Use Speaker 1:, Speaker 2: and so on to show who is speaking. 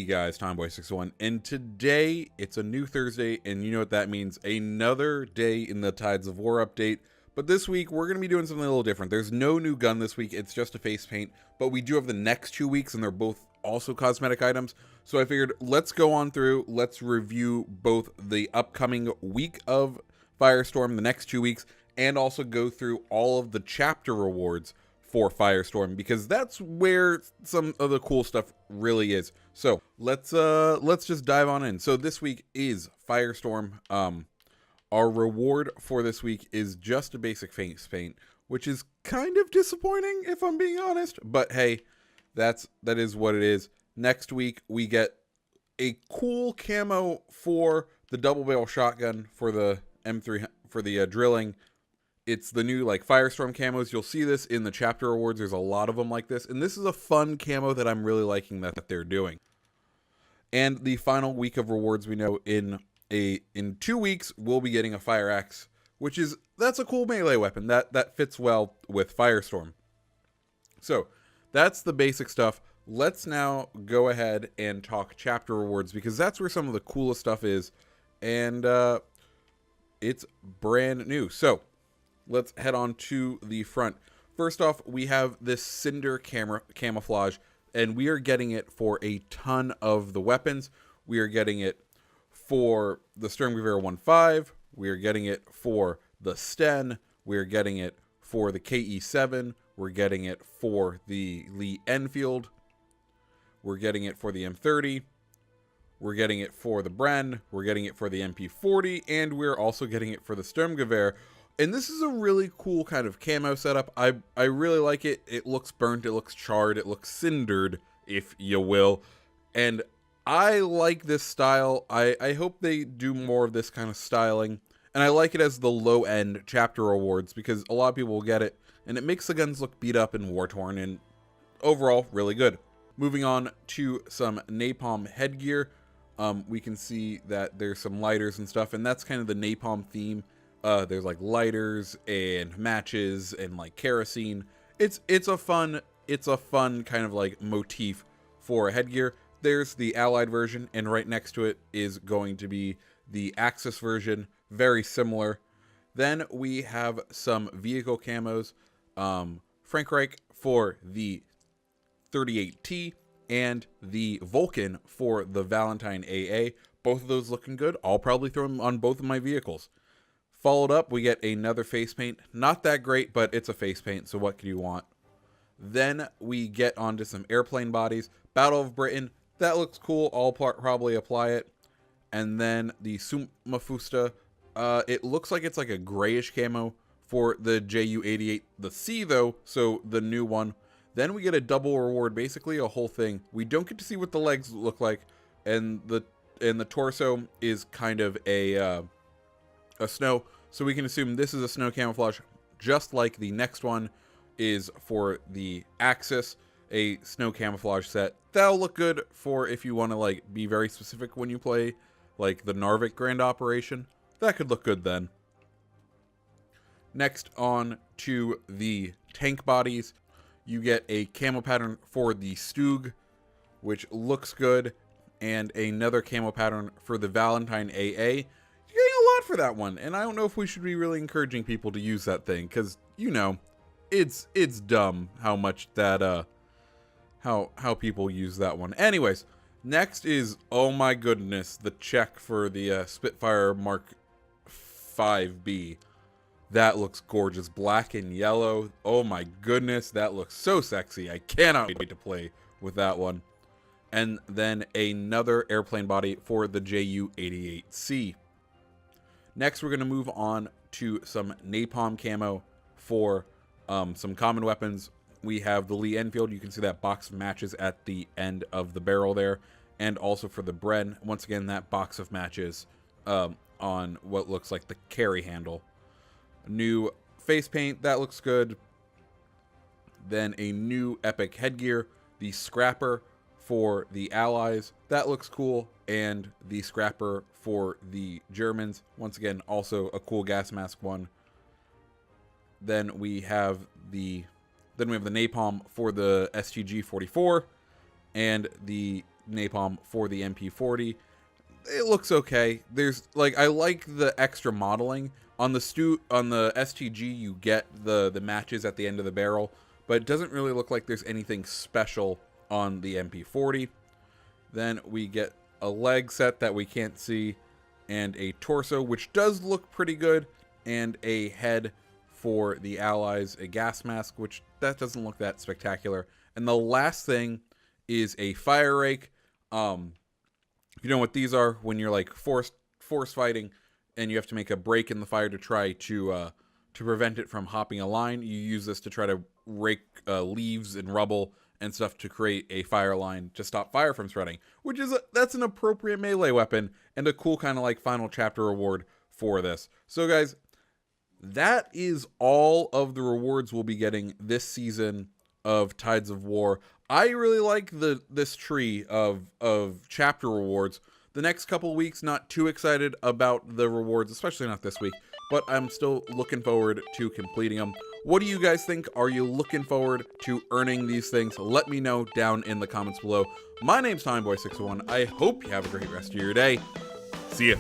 Speaker 1: guys, Tomboy61, and today it's a new Thursday, and you know what that means, another day in the Tides of War update. But this week, we're going to be doing something a little different. There's no new gun this week, it's just a face paint, but we do have the next 2 weeks, and they're both also cosmetic items. So I figured, let's go on through, let's review both the upcoming week of Firestorm, the next 2 weeks, and also go through all of the chapter rewards for Firestorm, because that's where some of the cool stuff really is. So let's just dive on in. So this week is Firestorm. Our reward for this week is just a basic face paint, which is kind of disappointing if I'm being honest, but hey, that is what it is. Next week we get a cool camo for the double barrel shotgun for the M3 for the drilling. It's the new, like, Firestorm camos. You'll see this in the chapter awards. There's a lot of them like this. And this is a fun camo that I'm really liking that they're doing. And the final week of rewards, we know in 2 weeks, we'll be getting a fire axe, that's a cool melee weapon. That fits well with Firestorm. So that's the basic stuff. Let's now go ahead and talk chapter rewards, because that's where some of the coolest stuff is. And it's brand new. So let's head on to the front. First off, we have this Cinder camouflage, and we are getting it for a ton of the weapons. We are getting it for the Sturmgewehr 1.5. We are getting it for the Sten. We are getting it for the KE7. We're getting it for the Lee Enfield. We're getting it for the M30. We're getting it for the Bren. We're getting it for the MP40. And we're also getting it for the Sturmgewehr. And this is a really cool kind of camo setup. I really like it. It looks burnt, it looks charred, it looks cindered, if you will. And I like this style. I hope they do more of this kind of styling. And I like it as the low-end chapter awards, because a lot of people will get it, and it makes the guns look beat up and war-torn, and overall, really good. Moving on to some Napalm headgear. We can see that there's some lighters and stuff, and that's kind of the Napalm theme. There's like lighters and matches and like kerosene. It's a fun kind of like motif for a headgear. There's the Allied version, and right next to it is going to be the Axis version, very similar. Then we have some vehicle camos. Frank Rake for the 38T and the Vulcan for the Valentine AA. Both of those looking good. I'll probably throw them on both of my vehicles. Followed up, we get another face paint. Not that great, but it's a face paint, so what could you want? Then we get onto some airplane bodies. Battle of Britain, that looks cool. I'll probably apply it. And then the Sumafusta, it looks like it's like a grayish camo for the JU-88. The C, though, so the new one. Then we get a double reward, basically a whole thing. We don't get to see what the legs look like, and the torso is kind of a snow, so we can assume this is a snow camouflage, just like the next one is for the Axis, a snow camouflage set. That'll look good for if you want to like be very specific when you play like the Narvik Grand Operation. That could look good then. Next on to the tank bodies, you get a camo pattern for the Stug, which looks good, and another camo pattern for the Valentine AA. You're getting a lot for that one, and I don't know if we should be really encouraging people to use that thing, because, you know, it's dumb how much that, how people use that one. Anyways, next is, oh my goodness, the check for the Spitfire Mark 5B. That looks gorgeous. Black and yellow. Oh my goodness, that looks so sexy. I cannot wait to play with that one. And then another airplane body for the JU-88C. Next, we're going to move on to some Napalm Camo for some common weapons. We have the Lee Enfield. You can see that box of matches at the end of the barrel there. And also for the Bren, once again, that box of matches on what looks like the carry handle. New face paint, that looks good. Then a new epic headgear, the Scrapper for the Allies. That looks cool. And the Scrapper for the Germans. Once again, also a cool gas mask one. Then we have the Napalm for the STG-44. And the napalm for the MP40. It looks okay. There's like, I like the extra modeling on the STG. You get the matches at the end of the barrel, but it doesn't really look like there's anything special on the MP40. Then we get a leg set that we can't see, and a torso, which does look pretty good, and a head for the allies, a gas mask, which that doesn't look that spectacular. And the last thing is a fire rake. If you know what these are, when you're like force fighting and you have to make a break in the fire to try to prevent it from hopping a line, you use this to try to rake leaves and rubble and stuff to create a fire line to stop fire from spreading, which is that's an appropriate melee weapon and a cool kind of like final chapter reward for this. So guys, that is all of the rewards we'll be getting this season of Tides of War. I really like this tree of chapter rewards. The next couple weeks, not too excited about the rewards, especially not this week, but I'm still looking forward to completing them. What do you guys think? Are you looking forward to earning these things? Let me know down in the comments below. My name's TommyBoy601. I hope you have a great rest of your day. See ya.